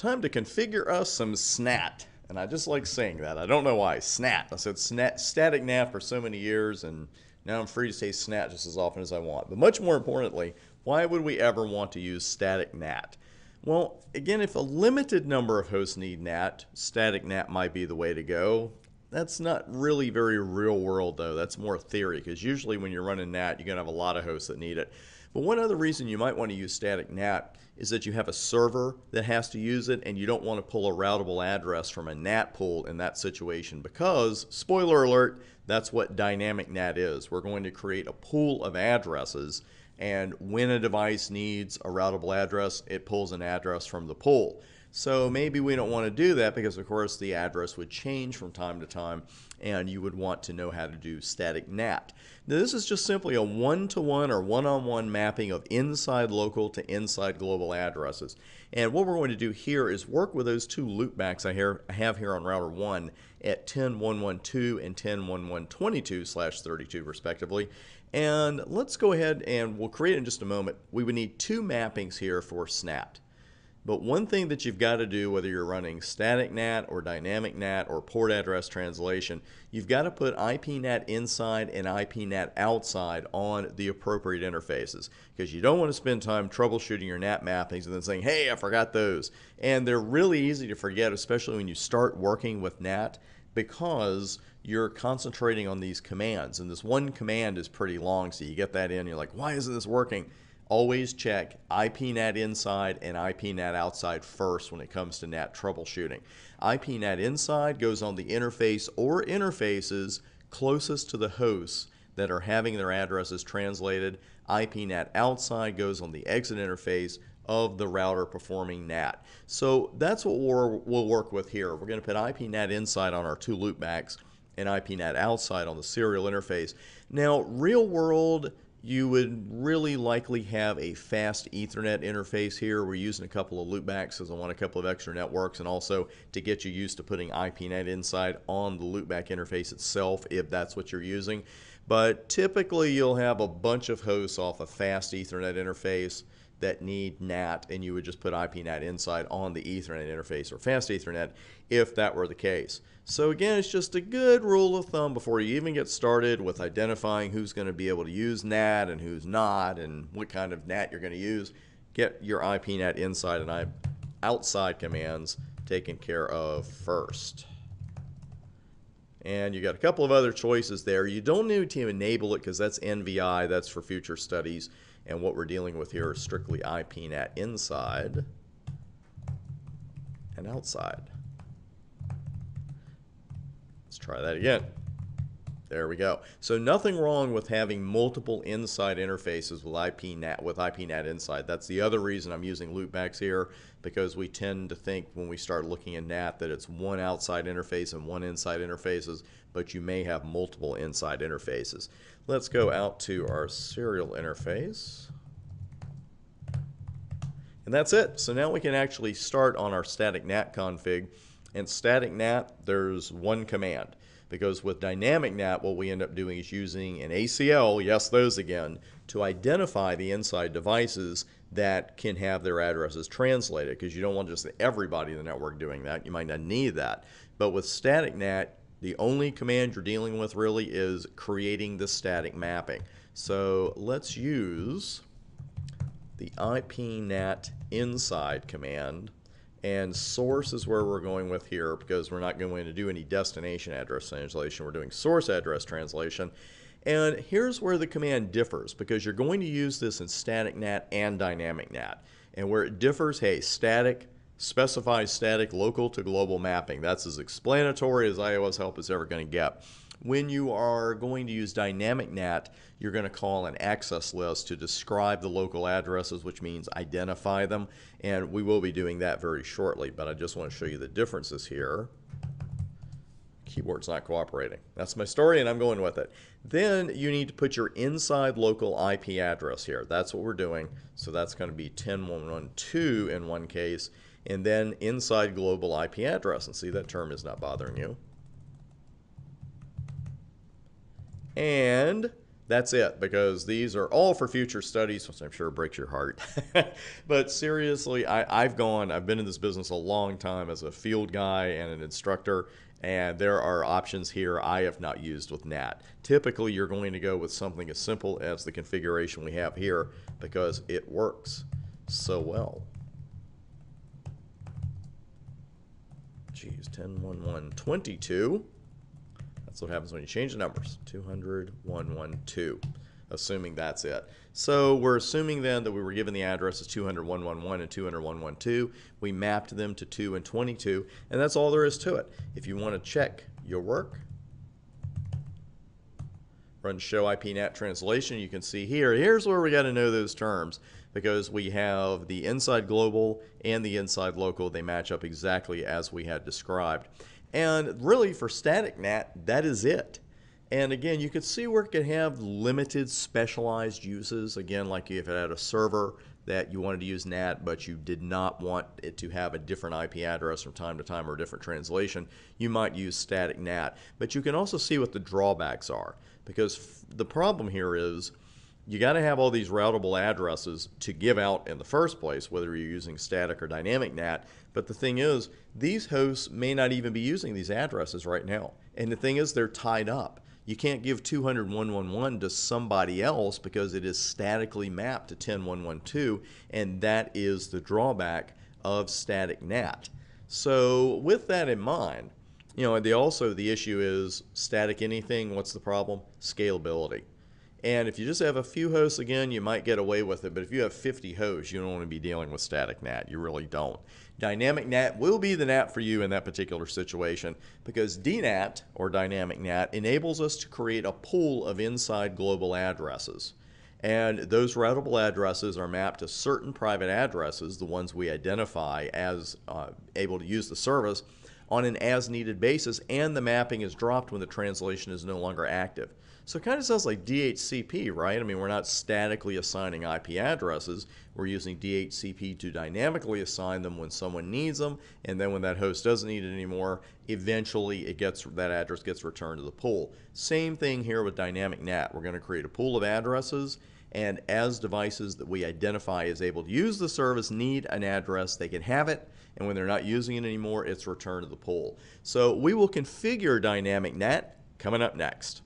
time to configure us some SNAT. And I just like saying that. I don't know why. SNAT. I said Static NAT for so many years, and now I'm free to say SNAT just as often as I want. But much more importantly, why would we ever want to use Static NAT? Well, again, if a limited number of hosts need NAT, Static NAT might be the way to go. That's not really very real world, though. That's more theory, because usually when you're running NAT, you're going to have a lot of hosts that need it. But one other reason you might want to use Static NAT is that you have a server that has to use it, and you don't want to pull a routable address from a NAT pool in that situation because, spoiler alert, that's what dynamic NAT is. We're going to create a pool of addresses, and when a device needs a routable address, it pulls an address from the pool. So maybe we don't want to do that because, of course, the address would change from time to time, and you would want to know how to do static NAT. Now, this is just simply a one-to-one or one-on-one mapping of inside local to inside global addresses. And what we're going to do here is work with those two loopbacks I have here on router 1 at 10.112 and 10.1122/32 respectively. And let's go ahead and we'll create in just a moment. We would need two mappings here for SNAT. But one thing that you've got to do, whether you're running static NAT or dynamic NAT or port address translation, you've got to put IPNAT inside and IPNAT outside on the appropriate interfaces, because you don't want to spend time troubleshooting your NAT mappings and then saying, hey, I forgot those. And they're really easy to forget, especially when you start working with NAT, because you're concentrating on these commands. And this one command is pretty long, so you get that in, you're like, why isn't this working? Always check IPNAT inside and IPNAT outside first when it comes to NAT troubleshooting. IPNAT inside goes on the interface or interfaces closest to the hosts that are having their addresses translated. IPNAT outside goes on the exit interface of the router performing NAT. So that's what we'll work with here. We're going to put IPNAT inside on our two loopbacks and IPNAT outside on the serial interface. Now, real world, you would really likely have a fast Ethernet interface here. We're using a couple of loopbacks because I want a couple of extra networks, and also to get you used to putting IPNAT inside on the loopback interface itself if that's what you're using. But typically you'll have a bunch of hosts off a fast Ethernet interface that need NAT, and you would just put IPNAT inside on the Ethernet interface or fast Ethernet if that were the case. So again, it's just a good rule of thumb before you even get started with identifying who's going to be able to use NAT and who's not and what kind of NAT you're going to use. Get your IPNAT inside and outside commands taken care of first. And you got a couple of other choices there. You don't need to enable it because that's NVI, that's for future studies. And what we're dealing with here is strictly IPNAT inside and outside. Let's try that again. There we go. So nothing wrong with having multiple inside interfaces with IPNAT inside. That's the other reason I'm using loopbacks here, because we tend to think when we start looking at NAT that it's one outside interface and one inside interfaces, but you may have multiple inside interfaces. Let's go out to our serial interface. And that's it. So now we can actually start on our static NAT config. And static NAT, there's one command. Because with dynamic NAT, what we end up doing is using an ACL, yes, those again, to identify the inside devices that can have their addresses translated, because you don't want just everybody in the network doing that. You might not need that. But with static NAT, the only command you're dealing with really is creating the static mapping. So let's use the IPNAT inside command. And source is where we're going with here, because we're not going to do any destination address translation. We're doing source address translation. And here's where the command differs, because you're going to use this in static NAT and dynamic NAT. And where it differs, hey, static specifies static local to global mapping. That's as explanatory as iOS help is ever going to get. When you are going to use dynamic NAT, you're going to call an access list to describe the local addresses, which means identify them. And we will be doing that very shortly, but I just want to show you the differences here. Keyboard's not cooperating. That's my story, and I'm going with it. Then you need to put your inside local IP address here. That's what we're doing. So that's going to be 10.112 in one case, and then inside global IP address. And see, that term is not bothering you. And That's it, because these are all for future studies, which I'm sure breaks your heart. But seriously, I've been in this business a long time as a field guy and an instructor, and there are options here I have not used with NAT. Typically, you're going to go with something as simple as the configuration we have here because it works so well. Geez, 10, 1, 1, 22. That's what happens when you change the numbers. 200, 1, 1, 2, assuming that's it. So we're assuming then that we were given the addresses 200, 111 and 200, 112. We mapped them to 2 and 22, and that's all there is to it. If you want to check your work, run show IP NAT translation, you can see here's where we got to know those terms, because we have the inside global and the inside local. They match up exactly as we had described. And really, for static NAT, that is it. And again, you could see where it could have limited specialized uses. Again, like if it had a server that you wanted to use NAT, but you did not want it to have a different IP address from time to time or a different translation, you might use static NAT. But you can also see what the drawbacks are, because the problem here is you got to have all these routable addresses to give out in the first place, whether you're using static or dynamic NAT. But the thing is, these hosts may not even be using these addresses right now. And the thing is, they're tied up. You can't give 200.111 to somebody else because it is statically mapped to 10.112, and that is the drawback of static NAT. So with that in mind, the issue is static anything. What's the problem? Scalability. And if you just have a few hosts, again, you might get away with it. But if you have 50 hosts, you don't want to be dealing with static NAT. You really don't. Dynamic NAT will be the NAT for you in that particular situation, because DNAT, or dynamic NAT, enables us to create a pool of inside global addresses. And those routable addresses are mapped to certain private addresses, the ones we identify as able to use the service, on an as-needed basis, and the mapping is dropped when the translation is no longer active. So it kind of sounds like DHCP, right? I mean, we're not statically assigning IP addresses. We're using DHCP to dynamically assign them when someone needs them, and then when that host doesn't need it anymore, eventually that address gets returned to the pool. Same thing here with dynamic NAT. We're going to create a pool of addresses, and as devices that we identify as able to use the service need an address, they can have it, and when they're not using it anymore, it's returned to the pool. So we will configure dynamic NAT coming up next.